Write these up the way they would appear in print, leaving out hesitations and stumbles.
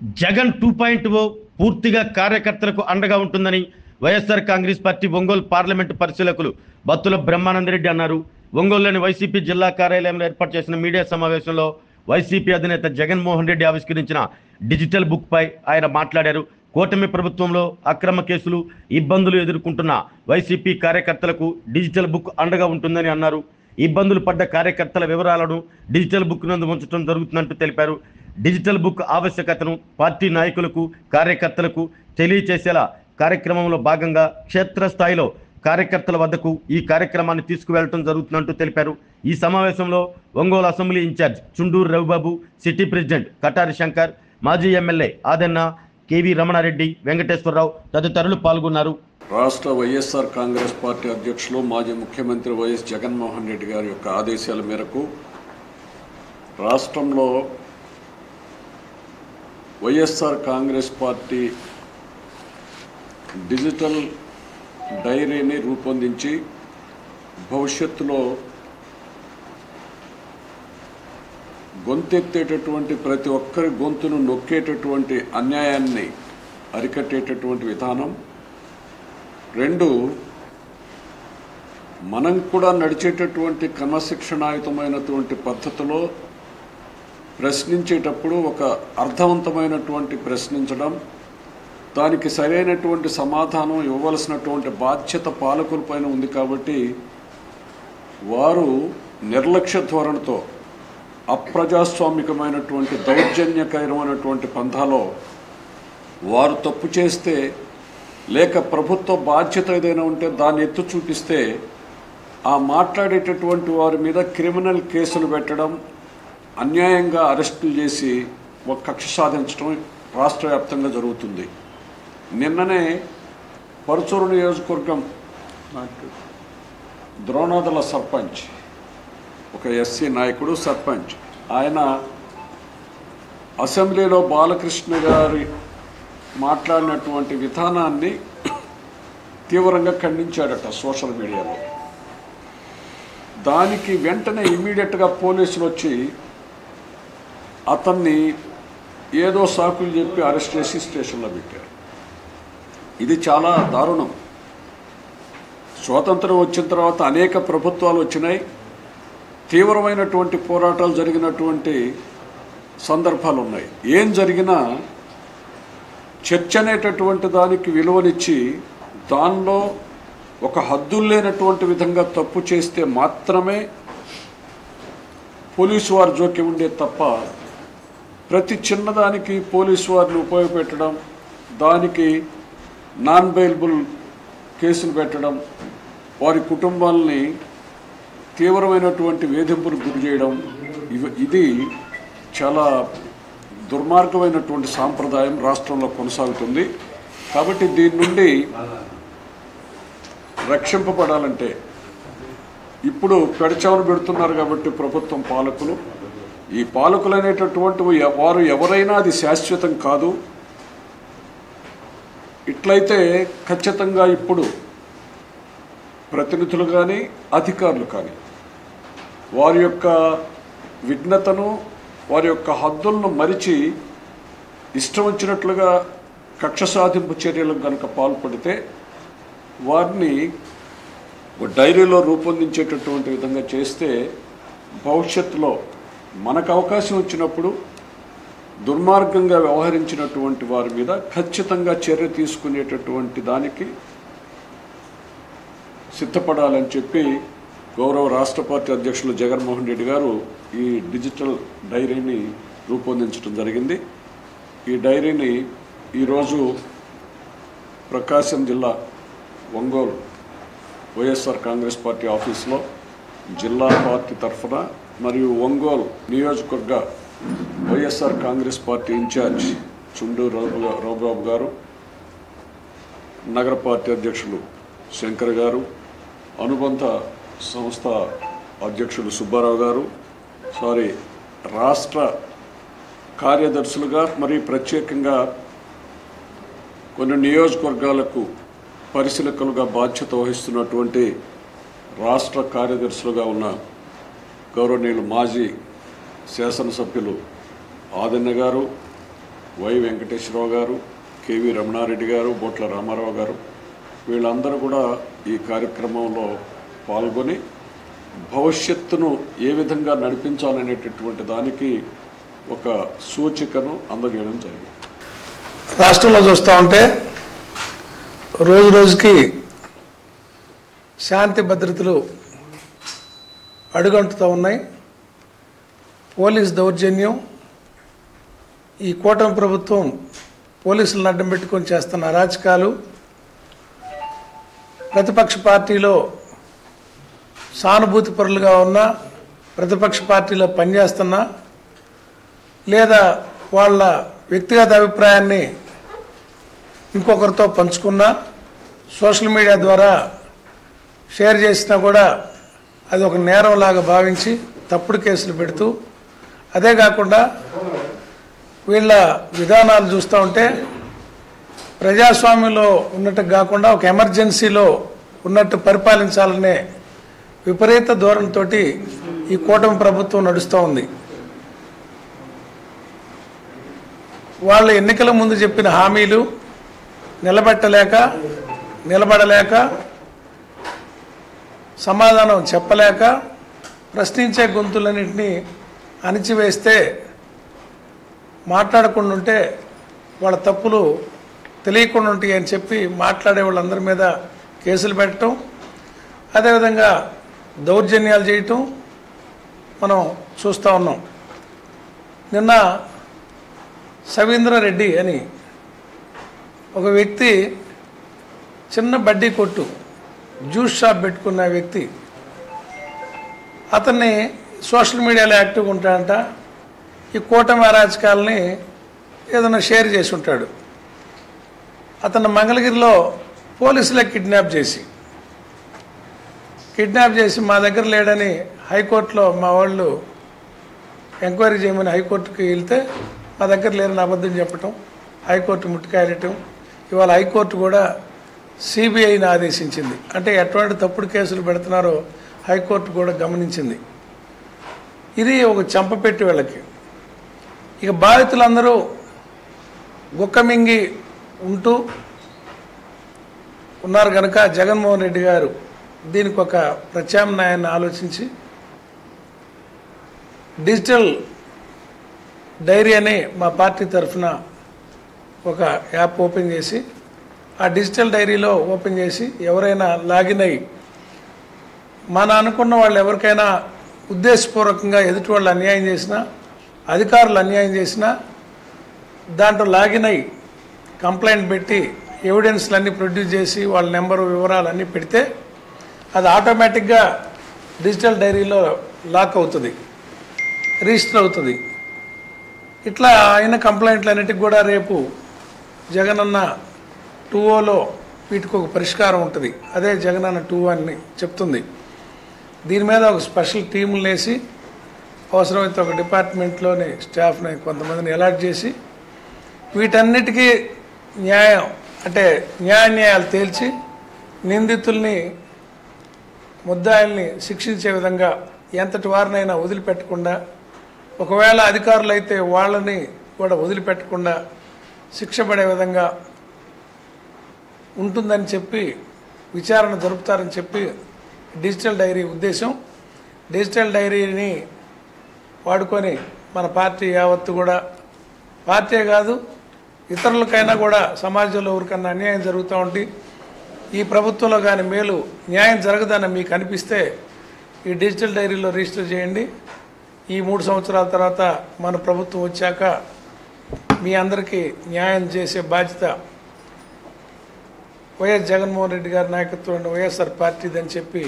జగన్ 2.0 పూర్తిగా కార్యకర్తలకు అండగా ఉంటుందని వైఎస్ఆర్ కాంగ్రెస్ పార్టీ ఒంగోలు పార్లమెంటు పరిశీలకులు బత్తుల బ్రహ్మానందరెడ్డి అన్నారు. ఒంగోలులోని వైసీపీ జిల్లా కార్యాలయంలో ఏర్పాటు చేసిన మీడియా సమావేశంలో వైసీపీ అధినేత జగన్మోహన్ రెడ్డి ఆవిష్కరించిన డిజిటల్ బుక్ పై ఆయన మాట్లాడారు. కూటమి ప్రభుత్వంలో అక్రమ కేసులు, ఇబ్బందులు ఎదుర్కొంటున్న వైసీపీ కార్యకర్తలకు డిజిటల్ బుక్ అండగా ఉంటుందని అన్నారు. ఇబ్బందులు పడ్డ కార్యకర్తల వివరాలను డిజిటల్ బుక్ నందు ఉంచడం జరుగుతుందంటూ తెలిపారు. డిజిటల్ బుక్ ఆవశ్యకతను పార్టీ నాయకులకు, కార్యకర్తలకు తెలియచేసేలా కార్యక్రమంలో భాగంగా క్షేత్రస్థాయిలో కార్యకర్తల వద్దకు ఈ కార్యక్రమాన్ని తీసుకువెళ్లడం జరుగుతుందంటూ తెలిపారు. ఈ సమావేశంలో Ongole assembly incharge Chunduru Ravi Babu, city president Katari Shankar, మాజీ ఎమ్మెల్యే ఆదెన్న, కేవీ రమణారెడ్డి, వెంకటేశ్వరరావు తదితరులు పాల్గొన్నారు. రాష్ట్ర వైఎస్ఆర్ కాంగ్రెస్ పార్టీ అధ్యక్షులు మాజీ ముఖ్యమంత్రి వైఎస్ జగన్మోహన్ రెడ్డి గారి యొక్క ఆదేశాల మేరకు రాష్ట్రంలో వైఎస్ఆర్ కాంగ్రెస్ పార్టీ డిజిటల్ డైరీని రూపొందించి భవిష్యత్తులో గొంతెత్తేటటువంటి ప్రతి ఒక్కరి గొంతును నొక్కేటటువంటి అన్యాయాన్ని అరికట్టేటటువంటి విధానం. 2, మనం కూడా నడిచేటటువంటి క్రమశిక్షణాయుతమైనటువంటి పద్ధతిలో ప్రశ్నించేటప్పుడు ఒక అర్థవంతమైనటువంటి ప్రశ్నించడం, దానికి సరైనటువంటి సమాధానం ఇవ్వవలసినటువంటి బాధ్యత పాలకులపైన ఉంది. కాబట్టి వారు నిర్లక్ష్య ధోరణితో అప్రజాస్వామికమైనటువంటి దౌర్జన్యకరమైనటువంటి పంథాలో వారు తప్పు చేస్తే, లేక ప్రభుత్వ బాధ్యత ఏదైనా ఉంటే దాన్ని ఎత్తు చూపిస్తే ఆ మాట్లాడేటటువంటి వారి మీద క్రిమినల్ కేసులు పెట్టడం, అన్యాయంగా అరెస్టులు చేసి ఒక కక్ష సాధించడం రాష్ట్ర వ్యాప్తంగా జరుగుతుంది. నిన్ననే పరుచూరు నియోజకవర్గం ద్రోణాదుల సర్పంచ్, ఒక ఎస్సీ నాయకుడు సర్పంచ్, ఆయన అసెంబ్లీలో బాలకృష్ణ గారి మాట్లాడినటువంటి విధానాన్ని తీవ్రంగా ఖండించాడట సోషల్ మీడియాలో. దానికి వెంటనే ఇమ్మీడియట్గా పోలీసులు వచ్చి అతన్ని ఏదో సాకులు చెప్పి అరెస్ట్ చేసి స్టేషన్లో పెట్టారు. ఇది చాలా దారుణం. స్వాతంత్రం వచ్చిన తర్వాత అనేక ప్రభుత్వాలు వచ్చినాయి, తీవ్రమైనటువంటి పోరాటాలు జరిగినటువంటి సందర్భాలు ఉన్నాయి. ఏం జరిగినా చర్చ అనేటటువంటి దానికి విలువనిచ్చి దానిలో ఒక హద్దులు లేనటువంటి విధంగా తప్పు చేస్తే మాత్రమే పోలీసు వారి జోక్యం ఉండే తప్ప ప్రతి చిన్నదానికి పోలీసు వారిని ఉపయోగపెట్టడం, దానికి నాన్ బెయిలబుల్ కేసులు పెట్టడం, వారి కుటుంబాలని తీవ్రమైనటువంటి వేధింపులకు గురి చేయడం, ఇది చాలా దుర్మార్గమైనటువంటి సాంప్రదాయం రాష్ట్రంలో కొనసాగుతుంది. కాబట్టి దీని నుండి రక్షింపబడాలంటే ఇప్పుడు పెడచావును పెడుతున్నారు. కాబట్టి ప్రభుత్వం, పాలకులు, ఈ పాలకులు అనేటటువంటి వారు ఎవరైనా అది శాశ్వతం కాదు. ఇట్లయితే ఖచ్చితంగా ఇప్పుడు ప్రతినిధులు కానీ అధికారులు కానీ వారి యొక్క విఘ్నతను, వారి యొక్క హద్దులను మరిచి ఇష్టం వచ్చినట్లుగా కక్ష సాధింపు చర్యలకు కనుక పాల్పడితే వారిని డైరీలో రూపొందించేటటువంటి విధంగా చేస్తే భవిష్యత్తులో మనకు అవకాశం వచ్చినప్పుడు దుర్మార్గంగా వ్యవహరించినటువంటి వారి మీద ఖచ్చితంగా చర్య తీసుకునేటటువంటి దానికి సిద్ధపడాలని చెప్పి గౌరవ రాష్ట్ర పార్టీ అధ్యక్షులు జగన్మోహన్ రెడ్డి గారు ఈ డిజిటల్ డైరీని రూపొందించడం జరిగింది. ఈ డైరీని ఈరోజు ప్రకాశం జిల్లా ఒంగోలు వైఎస్ఆర్ కాంగ్రెస్ పార్టీ ఆఫీసులో జిల్లా పార్టీ తరఫున మరియు ఒంగోలు నియోజకవర్గ వైఎస్ఆర్ కాంగ్రెస్ పార్టీ ఇన్ఛార్జ్ చుండూరు రవిబాబు గారు, నగర పార్టీ అధ్యక్షులు శంకర్ గారు, అనుబంధ సంస్థ అధ్యక్షులు సుబ్బారావు గారు, రాష్ట్ర కార్యదర్శులుగా మరి ప్రత్యేకంగా కొన్ని నియోజకవర్గాలకు పరిశీలకులుగా బాధ్యత వహిస్తున్నటువంటి రాష్ట్ర కార్యదర్శులుగా ఉన్న గౌరవనీయులు మాజీ శాసనసభ్యులు ఆదెన్న గారు, వై వెంకటేశ్వరరావు గారు, కేవీ రమణారెడ్డి గారు, బొట్ల రామారావు గారు, వీళ్ళందరూ కూడా ఈ కార్యక్రమంలో పాల్గొని భవిష్యత్తును ఏ విధంగా నడిపించాలనేటటువంటి దానికి ఒక సూచికను అందజేయడం జరిగింది. రాష్ట్రంలో చూస్తూ ఉంటే రోజు రోజుకి శాంతి భద్రతలు అడుగంటుతూ ఉన్నాయి. పోలీస్ దౌర్జన్యం, ఈ కూటమి ప్రభుత్వం పోలీసులను అడ్డం పెట్టుకొని చేస్తున్న అరాచకాలు, ప్రతిపక్ష పార్టీలో సానుభూతి పరులుగా ఉన్న ప్రతిపక్ష పార్టీలో పనిచేస్తున్నా లేదా వాళ్ళ వ్యక్తిగత అభిప్రాయాన్ని ఇంకొకరితో పంచుకున్నా, సోషల్ మీడియా ద్వారా షేర్ చేసినా కూడా అది ఒక నేరంలాగా భావించి తప్పుడు కేసులు పెడుతూ, అదే కాకుండా వీళ్ళ విధానాలు చూస్తూ ఉంటే ప్రజాస్వామ్యంలో ఉన్నట్టు కాకుండా ఒక ఎమర్జెన్సీలో ఉన్నట్టు పరిపాలించాలనే విపరీత ధోరణితో ఈ కూటమి ప్రభుత్వం నడుస్తూ ఉంది. వాళ్ళ ఎన్నికల ముందు చెప్పిన హామీలు నిలబెట్టలేక, నిలబడలేక, సమాధానం చెప్పలేక, ప్రశ్నించే గొంతులన్నింటినీ అణిచివేస్తే, మాట్లాడకుండా ఉంటే వాళ్ళ తప్పులు తెలియకుండా ఉంటాయి అని చెప్పి మాట్లాడే వాళ్ళందరి మీద కేసులు పెట్టడం, అదేవిధంగా దౌర్జన్యాలు చేయటం మనం చూస్తూ ఉన్నాం. నిన్న సవీంద్రారెడ్డి అని ఒక వ్యక్తి, చిన్న బడ్డీ కొట్టు, జ్యూస్ షాప్ పెట్టుకున్న వ్యక్తి, అతన్ని సోషల్ మీడియాలో యాక్టివ్గా ఉంటాడంట. ఈ కూటమి అరాచకాలని ఏదైనా షేర్ చేసి ఉంటాడు. అతను మంగళగిరిలో పోలీసులే కిడ్నాప్ చేసి మా దగ్గర లేడని హైకోర్టులో మా వాళ్ళు ఎంక్వైరీ చేయమని హైకోర్టుకి వెళ్తే మా దగ్గర లేరని అబద్ధం చెప్పటం, హైకోర్టు ముట్టుకాయటం. ఇవాళ హైకోర్టు కూడా సిబిఐని ఆదేశించింది. అంటే ఎటువంటి తప్పుడు కేసులు పెడుతున్నారో హైకోర్టు కూడా గమనించింది. ఇది ఒక చంపపెట్టి వీళ్ళకి. ఇక బాధితులందరూ గుక్కమింగి ఉంటూ ఉన్నారు కనుక జగన్మోహన్ రెడ్డి గారు దీనికి ఒక ప్రత్యామ్నాయాన్ని ఆలోచించి డిజిటల్ డైరీ అని మా పార్టీ తరఫున ఒక యాప్ ఓపెన్ చేసి, ఆ డిజిటల్ డైరీలో ఓపెన్ చేసి ఎవరైనా లాగిన్ అయ్యి మన అనుకున్న వాళ్ళు ఎవరికైనా ఉద్దేశపూర్వకంగా ఎదుటి వాళ్ళు అన్యాయం చేసినా, అధికారులు అన్యాయం చేసినా దాంట్లో లాగిన్ అయ్యి కంప్లైంట్ పెట్టి ఎవిడెన్స్లన్నీ ప్రొడ్యూస్ చేసి వాళ్ళ నెంబరు వివరాలన్నీ పెడితే అది ఆటోమేటిక్గా డిజిటల్ డైరీలో లాక్ అవుతుంది, రిజిస్టర్ అవుతుంది. ఇట్లా అయిన కంప్లైంట్లన్నిటికి కూడా రేపు జగనన్న 2.0లో వీటికి ఒక పరిష్కారం ఉంటుంది. అదే జగనన్న 2 అని చెప్తుంది. దీని మీద ఒక స్పెషల్ టీములు వేసి అవసరమైతే ఒక డిపార్ట్మెంట్లోని స్టాఫ్ని కొంతమందిని అలాట్ చేసి వీటన్నిటికీ న్యాయం అంటే న్యాయాలు తేల్చి నిందితుల్ని, ముద్దాయిల్ని శిక్షించే విధంగా ఎంతటి వారినైనా వదిలిపెట్టకుండా, ఒకవేళ అధికారులు అయితే వాళ్ళని కూడా వదిలిపెట్టకుండా శిక్ష పడే విధంగా ఉంటుందని చెప్పి విచారణ జరుపుతారని చెప్పి డిజిటల్ డైరీ ఉద్దేశం. డిజిటల్ డైరీని వాడుకొని మన పార్టీ యావత్తు కూడా, పార్టీ కాదు ఇతరులకైనా కూడా సమాజంలో ఎవరికన్నా అన్యాయం జరుగుతూ ఉంటే, ఈ ప్రభుత్వంలో కానీ మేలు న్యాయం జరగదని మీకు అనిపిస్తే ఈ డిజిటల్ డైరీలో రిజిస్టర్ చేయండి. ఈ 3 సంవత్సరాల తర్వాత మన ప్రభుత్వం వచ్చాక మీ అందరికీ న్యాయం చేసే బాధ్యత వైఎస్ జగన్మోహన్ రెడ్డి గారి నాయకత్వంలో వైఎస్ఆర్ పార్టీదని చెప్పి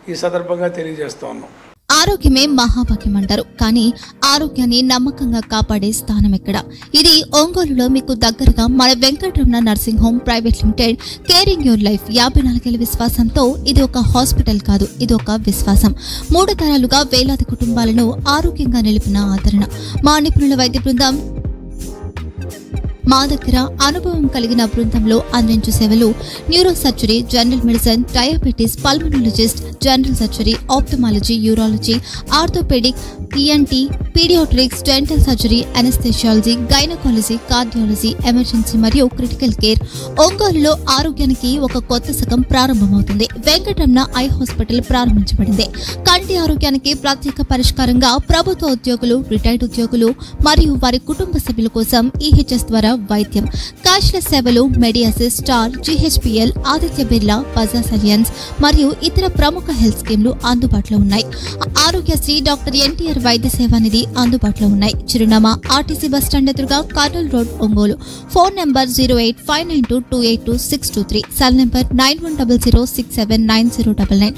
ఈ సందర్భంగా తెలియజేస్తూ ఉన్నాం. ఆరోగ్యమే మహాభాగ్యం అంటారు, కానీ ఆరోగ్యాన్ని నమ్మకంగా కాపాడే స్థానం ఎక్కడ? ఇది ఒంగోలులో మీకు దగ్గరగా మన Venkataramana nursing home private limited. Caring your life 54 ఏళ్ల విశ్వాసంతో ఇది ఒక హాస్పిటల్ కాదు, ఇది ఒక విశ్వాసం. 3 తరాలుగా వేలాది కుటుంబాలను ఆరోగ్యంగా నిలిపిన ఆదరణ. మా నిపుణుల వైద్య బృందం మా దగ్గర అనుభవం కలిగిన బృందంలో అందించే సేవలు neuro surgery, general medicine, diabetes, pulmonologist, general surgery, ophthalmology, urology, orthopaedic, ENT, paediatrics, dental surgery, anaesthesiology, gynaecology, cardiology, emergency మరియు క్రిటికల్ కేర్. ఒంగోలులో ఆరోగ్యానికి ఒక కొత్త శకం ప్రారంభమవుతుంది. వెంకటరమణ ఐ హాస్పిటల్ ప్రారంభించబడింది. కంటి ఆరోగ్యానికి ప్రత్యేక పరిష్కారంగా ప్రభుత్వ ఉద్యోగులు, రిటైర్డ్ ఉద్యోగులు మరియు వారి కుటుంబ సభ్యుల కోసం EHS ద్వారా వైద్యం, క్యాష్లెస్ సేవలు, Medi Assist, Star, GHPL, Aditya Birla, Bajaj Allianz మరియు ఇతర ప్రముఖ హెల్త్ స్కీమ్లు అందుబాటులో ఉన్నాయి. ఆరోగ్యశ్రీ, డాక్టర్ NTR వైద్య సేవా నిధి అందుబాటులో ఉన్నాయి. చిరునామా RTC బస్టాండ్ ఎదురుగా, Kurnool road, Ongole. Phone number 08592282623, cell number 9100679099.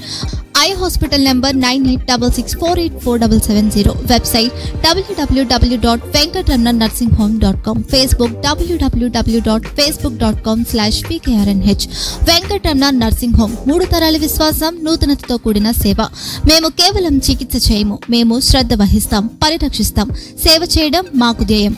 Eye hospital number 9866484770. Website www.venkatramannursing.com. Facebook www.facebook.com/pkrnh. Venkataramana nursing home, 3 తరాల విశ్వాసం, నూతనతతో కూడిన సేవ. మేము కేవలం చికిత్స చేయము, మేము శ్రద్ధ వహిస్తాం, పరిరక్షిస్తాం. సేవ చేయడం మాకు ధ్యేయం.